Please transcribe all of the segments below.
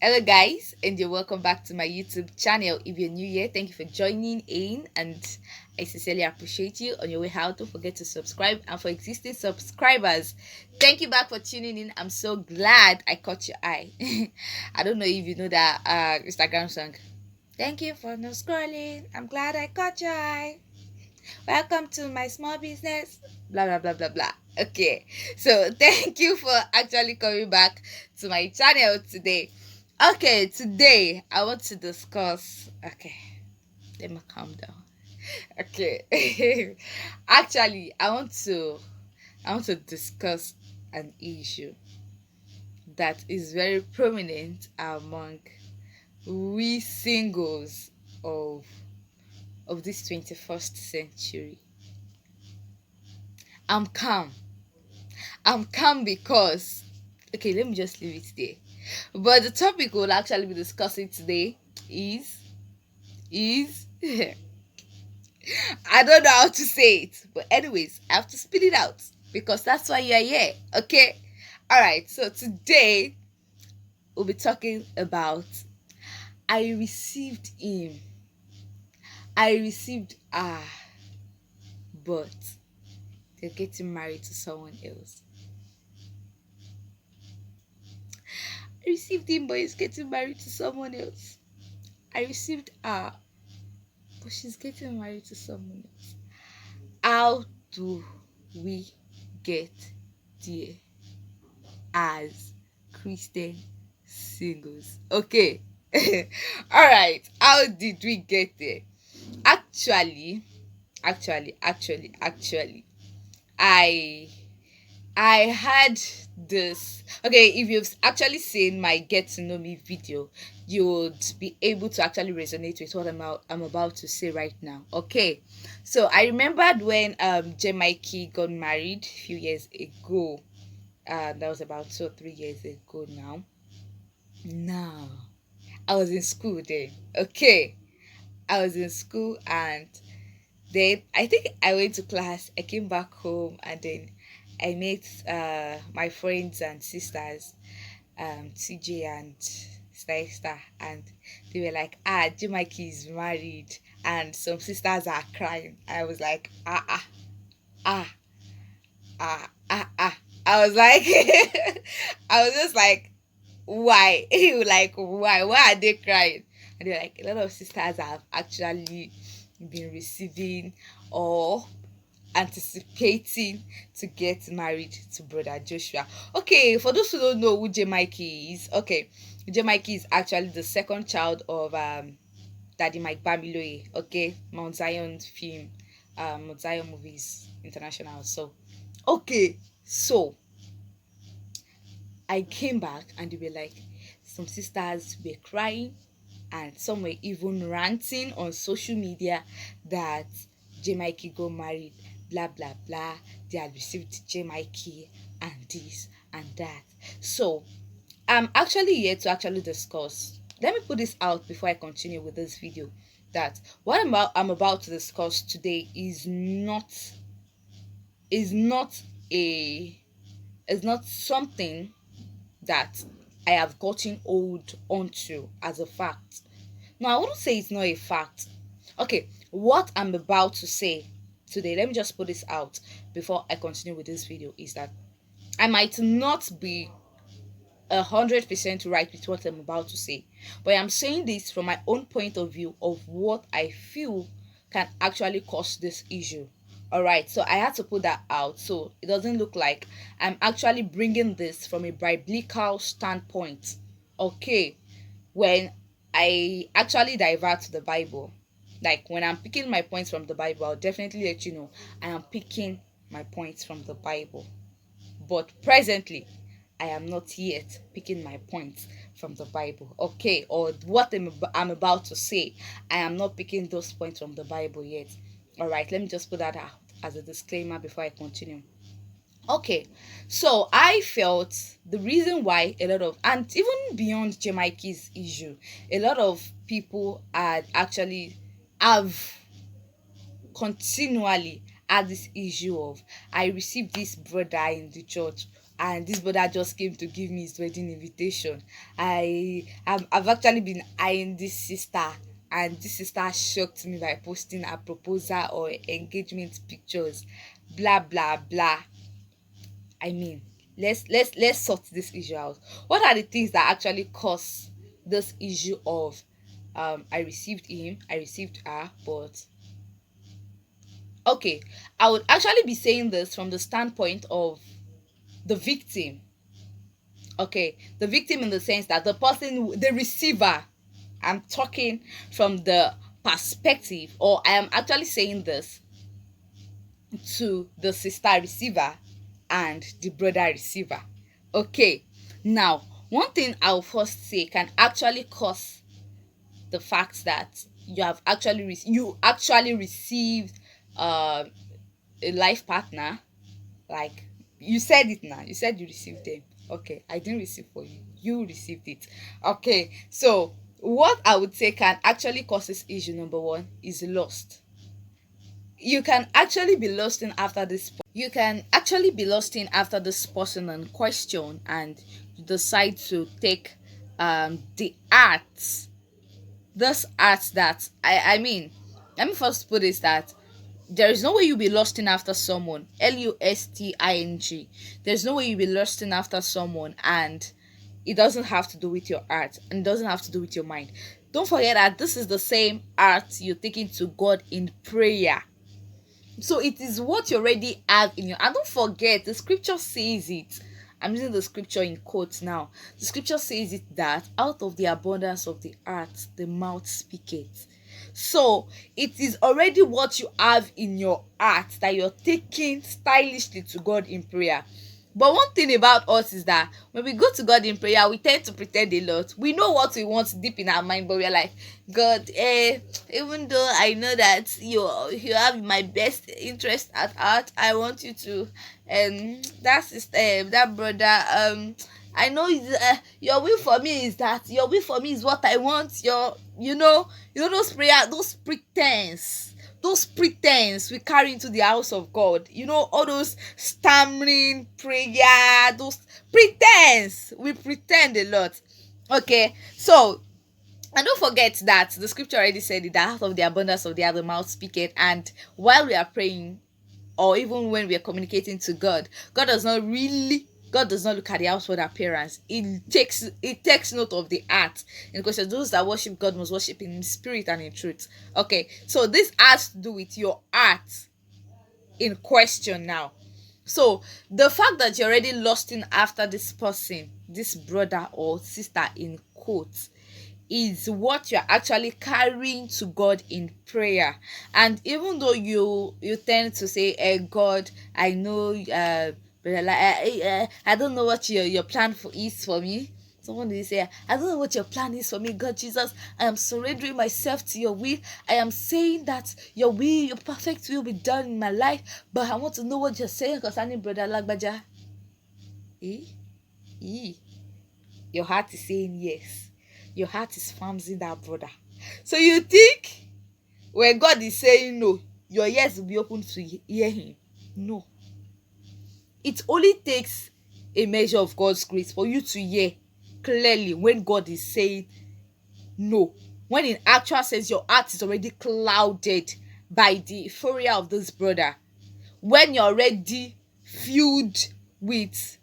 Hello, guys, and you're welcome back to my YouTube channel. If you're new here, thank you for joining in, and I sincerely appreciate you. On your way out, don't forget to subscribe, and for existing subscribers, thank you back for tuning in. I'm so glad I caught your eye. I don't know if you know that Instagram song. Thank you for no scrolling. I'm glad I caught your eye. Welcome to my small business. Blah blah blah blah blah. Okay, so thank you for actually coming back to my channel today. Okay, today I want to discuss. Okay, let me calm down. Okay, actually, I want to discuss an issue that is very prominent among we singles of this 21st century. I'm calm. I'm calm because okay, let me just leave it there. But the topic we'll actually be discussing today is I don't know how to say it, but anyways, I have to spit it out because that's why you're here. Okay, all right. So today we'll be talking about I received him, I received but they're getting married to someone else. I received him, but he's getting married to someone else. I received but she's getting married to someone else. How do we get there as Christian singles? Okay. All right. How did we get there? Actually, actually, I I had this. Okay, if you've actually seen my get to know me video, you would be able to actually resonate with what I'm about to say right now. Okay, so I remembered when J Mikey got married a few years ago. That was about 2 or 3 years ago now. Now I was in school then. Okay, I was in school, and then I think I went to class. I came back home, and then I met my friends and sisters, TJ and Sister, and they were like, Jimaki is married, and some sisters are crying. I was like, ah, ah. I was like, I was just like, why? Like, why? Why are they crying? And they're like, a lot of sisters have actually been receiving or anticipating to get married to brother Joshua. Okay, for those who don't know who J Mikey is, okay, J Mikey is actually the second child of Daddy Mike Bamiloye, okay, Mount Zion film, Mount Zion Movies International. So okay, so I came back, and they were like, some sisters were crying, and some were even ranting on social media that J Mikey got married, blah blah blah. They had received J Mikey and this and that. So I'm actually here to actually discuss. Let me put this out before I continue with this video. That what I'm about to discuss today is not a is not something that I have gotten hold onto as a fact. No, I wouldn't say it's not a fact. Okay, what I'm about to say today, let me just put this out before I continue with this video, is that I might not be 100% right with what I'm about to say, but I'm saying this from my own point of view of what I feel can actually cause this issue. All right, so I had to put that out so it doesn't look like I'm actually bringing this from a biblical standpoint. Okay, when I actually divert to the Bible, like when I'm picking my points from the Bible, I'll definitely let you know I am picking my points from the Bible. But presently, I am not yet picking my points from the Bible. Okay, or what I'm about to say, I am not picking those points from the Bible yet. All right, let me just put that out as a disclaimer before I continue. Okay, so I felt the reason why a lot of, and even beyond Jamaica's issue, a lot of people had actually have continually had this issue of, I received this brother in the church, and this brother just came to give me his wedding invitation. I've actually been eyeing this sister, and this sister shocked me by posting a proposal or engagement pictures, blah blah blah. I mean, let's sort this issue out. What are the things that actually cause this issue of I received him, I received her, but okay, I would actually be saying this from the standpoint of the victim. Okay, the victim in the sense that the person, the receiver. I'm talking from the perspective, or I am actually saying this to the sister receiver and the brother receiver. Okay, now one thing I'll first say can actually cause the fact that you actually received uh, a life partner. Like, you said it now, you said you received them. Okay, I didn't receive for you, you received it. Okay, so what I would say can actually cause this issue, number one, is lost. You can actually be lost in after this you can actually be lost in after this person in question, and you decide to take the arts this art that I mean, let me first put this, that there is no way you'll be lusting after someone, lusting. There's no way you'll be lusting after someone, and it doesn't have to do with your art, and it doesn't have to do with your mind. Don't forget that this is the same art you're taking to God in prayer. So it is what you already have in your, and don't forget the scripture says it. I'm using the scripture in quotes now. The scripture says it that out of the abundance of the heart the mouth speaketh. So it is already what you have in your heart that you're taking stylishly to God in prayer. But one thing about us is that when we go to God in prayer, we tend to pretend a lot. We know what we want deep in our mind, but we're like, God, even though I know that you have my best interest at heart, I want you to that sister, that brother, I know your will for me is that, your will for me is what I want. Those prayer, those pretense we carry into the house of God. All those stammering prayer, those pretense. We pretend a lot. Okay, so, and don't forget that the scripture already said it, that out of the abundance of the other mouth speaketh. And while we are praying, or even when we are communicating to God, God does not look at the outward appearance. It takes note of the heart. And because those that worship God must worship in spirit and in truth. Okay, so this has to do with your heart in question now. So the fact that you're already lost in after this person, this brother or sister in quotes, is what you're actually carrying to God in prayer. And even though you tend to say, God, I know, brother, like, I don't know what your plan is for me. Someone will say, I don't know what your plan is for me, God Jesus. I am surrendering myself to your will. I am saying that your perfect will be done in my life. But I want to know what you're saying concerning brother Lagbaja. Eh? Your heart is saying yes. Your heart is farming that brother. So you think when God is saying no, your ears will be open to hear him? No. It only takes a measure of God's grace for you to hear clearly when God is saying no. When in actual sense your heart is already clouded by the euphoria of this brother. When you're already filled with,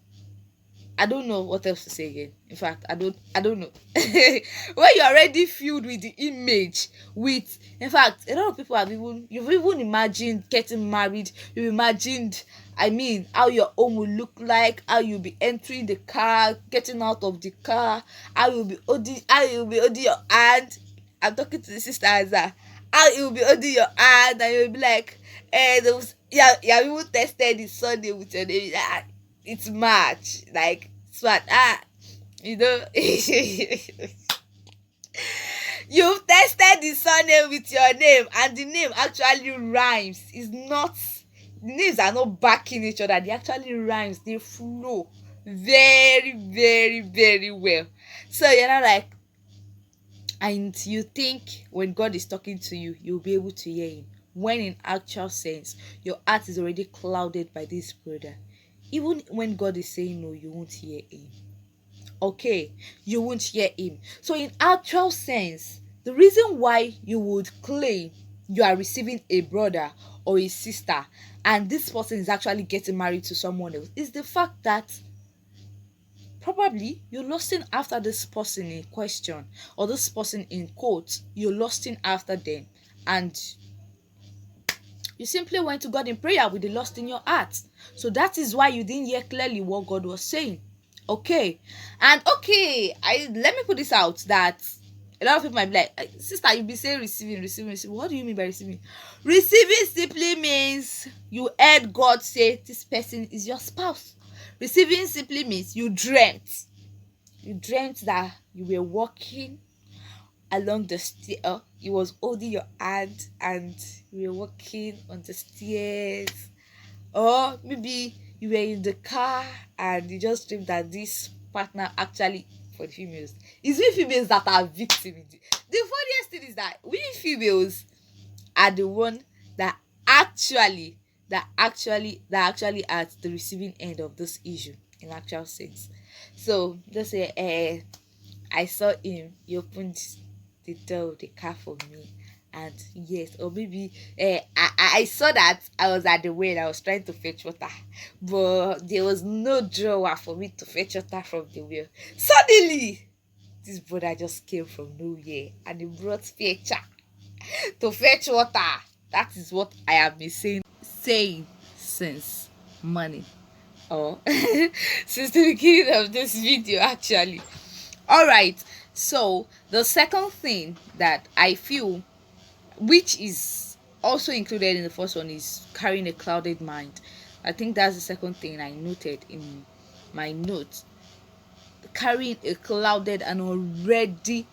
I don't know what else to say again. In fact, I don't know. When you're already filled with the image, in fact, a lot of people you've even imagined getting married. You imagined, I mean, how your home will look like, how you'll be entering the car, getting out of the car, how you'll be holding your hand. I'm talking to the sisters. How you'll be holding your hand, and you'll be like, yeah, we will tested this Sunday with your name. It's March, like swat. You know, you've tested the surname with your name, and the name actually rhymes. It's not, the names are not backing each other. They actually rhymes. They flow very, very, very well. So you're not like, and you think when God is talking to you, you'll be able to hear him. When in actual sense, your heart is already clouded by this brother. Even when God is saying no, you won't hear him. Okay, you won't hear him. So in actual sense, the reason why you would claim you are receiving a brother or a sister and this person is actually getting married to someone else is the fact that probably you're lusting after this person in question, or this person in quotes, you're lusting after them, and you simply went to God in prayer with the lust in your heart. So that is why you didn't hear clearly what God was saying. Okay. And okay, I let me put this out that a lot of people might be like, sister, you be saying receiving, receiving, receiving. What do you mean by receiving? Receiving simply means you heard God say this person is your spouse. Receiving simply means you dreamt. You dreamt that you were walking along the stair. He was holding your hand and you were walking on the stairs. Or maybe you were in the car and you just dreamed that this partner actually, for the females, it's we females that are victims. The funniest thing is that we females are the one that actually at the receiving end of this issue in actual sense. So just say I saw him, he opened the door of the car for me. And yes, or maybe I saw that I was at the well, I was trying to fetch water, but there was no drawer for me to fetch water from the well. Suddenly, this brother just came from nowhere and he brought fetcher to fetch water. That is what I have been saying since morning, or since the beginning of this video actually. All right, so the second thing that I feel, which is also included in the first one, is carrying a clouded mind. I think that's the second thing I noted in my notes. Carrying a clouded and a ready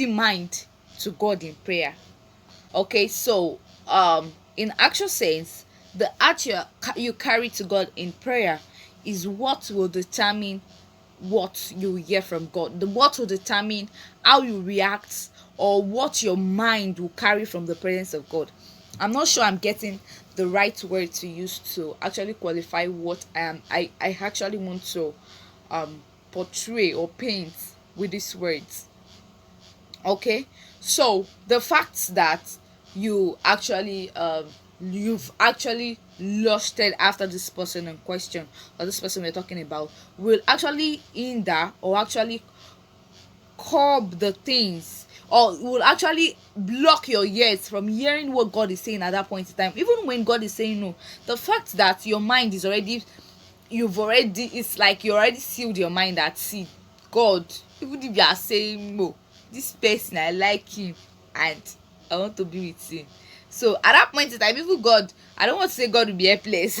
mind to God in prayer. Okay, so in actual sense, the heart you carry to God in prayer is what will determine what you hear from God. What will determine how you react, or what your mind will carry from the presence of God. I'm not sure I'm getting the right word to use to actually qualify what I actually want to portray or paint with these words. Okay, so the fact that you've actually lusted after this person in question, or this person we're talking about, will actually hinder or actually curb the things, or will actually block your ears from hearing what God is saying at that point in time. Even when God is saying no, the fact that your mind is already, it's like you already sealed your mind that, see, God, even if you are saying no, this person, I like him and I want to be with him. So at that point in time, even God, I don't want to say God will be helpless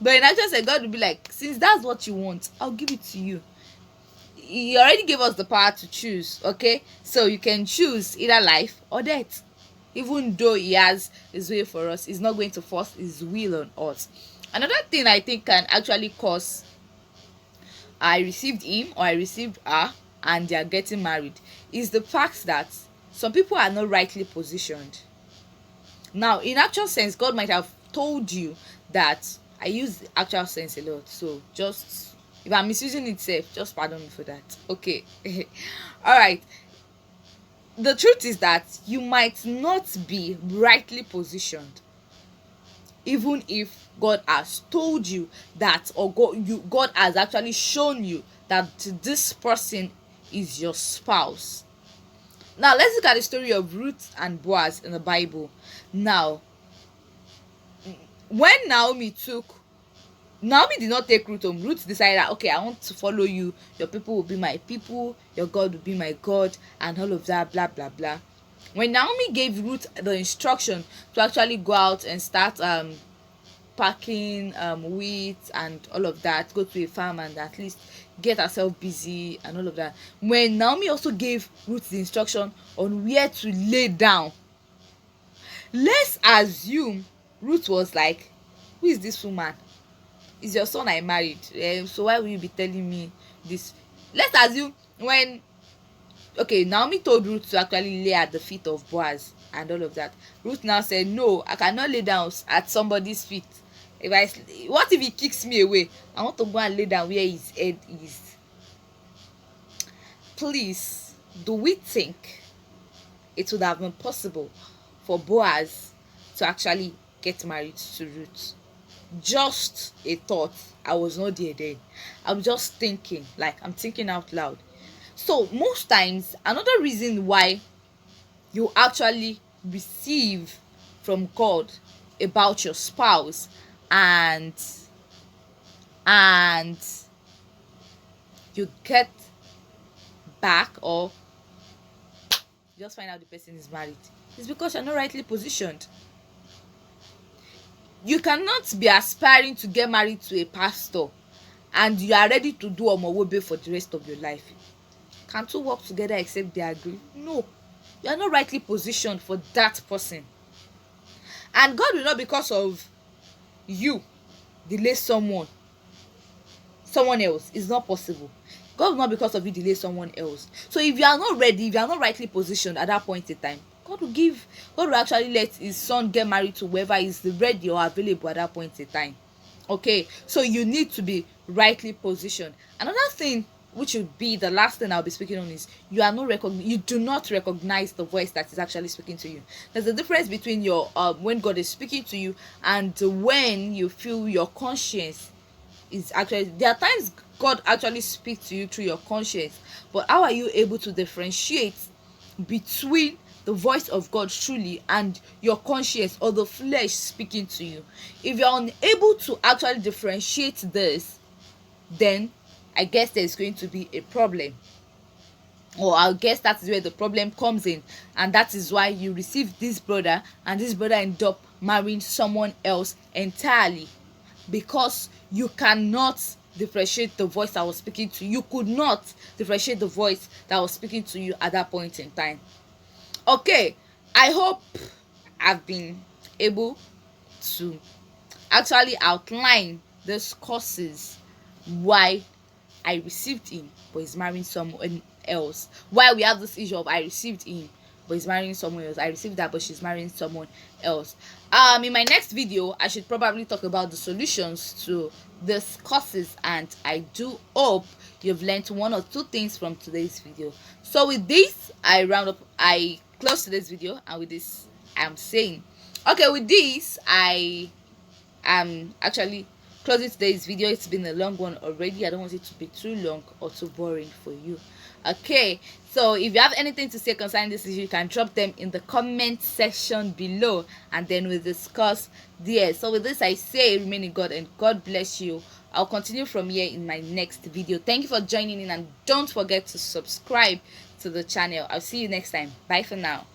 but in actual sense, God will be like, since that's what you want, I'll give it to you. He already gave us the power to choose. Okay, so you can choose either life or death. Even though he has his way for us, he's not going to force his will on us. Another thing I think can actually cause I received him or I received her and they are getting married is the fact that some people are not rightly positioned. Now, in actual sense, God might have told you that, I use actual sense a lot, so just, if I'm misusing it safe, just pardon me for that. Okay. All right. The truth is that you might not be rightly positioned, even if God has told you that, or God has actually shown you that this person is your spouse. Now let's look at the story of Ruth and Boaz in the Bible. Now, when Naomi did not take Ruth home. Ruth decided that, okay, I want to follow you. Your people will be my people. Your God will be my God, and all of that, blah blah blah. When Naomi gave Ruth the instruction to actually go out and start packing wheat and all of that, go to a farm and at least get herself busy and all of that. When Naomi also gave Ruth the instruction on where to lay down, let's assume Ruth was like, who is this woman? Is your son I married, so why will you be telling me this? Let's assume when, okay, Naomi told Ruth to actually lay at the feet of Boaz and all of that. Ruth now said, no, I cannot lay down at somebody's feet. What if he kicks me away? I want to go and lay down where his head is. Please, do we think it would have been possible for Boaz to actually get married to Ruth? Just a thought. I was not there then. I'm just thinking, like I'm thinking out loud. So most times, another reason why you actually receive from God about your spouse, and and you get back, or just find out the person is married, is because you're not rightly positioned. You cannot be aspiring to get married to a pastor and you are ready to do omowobe for the rest of your life. Can two work together except they agree? No. You are not rightly positioned for that person. And God will not, because of you, delay someone else. It's not possible. God will not, because of you, delay someone else. So if you are not ready, if you are not rightly positioned at that point in time, God will actually let his son get married to whoever is ready or available at that point in time. Okay, so you need to be rightly positioned. Another thing, which would be the last thing I'll be speaking on, is you do not recognize the voice that is actually speaking to you. There's a difference between your when God is speaking to you and when you feel your conscience is actually. There are times God actually speaks to you through your conscience, but how are you able to differentiate between the voice of God truly and your conscience or the flesh speaking to you? If you're unable to actually differentiate this, then I guess there's going to be a problem, or I guess that is where the problem comes in, and that is why you receive this brother and this brother end up marrying someone else entirely, because you cannot differentiate the voice that was speaking to you. You could not differentiate the voice that was speaking to you at that point in time. Okay, I hope I've been able to actually outline these causes why I received him but he's marrying someone else. Why we have this issue of I received him but he's marrying someone else. I received that but she's marrying someone else. In my next video, I should probably talk about the solutions to these causes, and I do hope you've learned one or two things from today's video. So with this, I close today's video, and with this, I'm saying, okay, with this, I am actually closing today's video. It's been a long one already. I don't want it to be too long or too boring for you. Okay, so if you have anything to say concerning this issue, you can drop them in the comment section below, and then we'll discuss there. So with this, I say remain in God, and God bless you. I'll continue from here in my next video. Thank you for joining in, and don't forget to subscribe to the channel. I'll see you next time. Bye for now.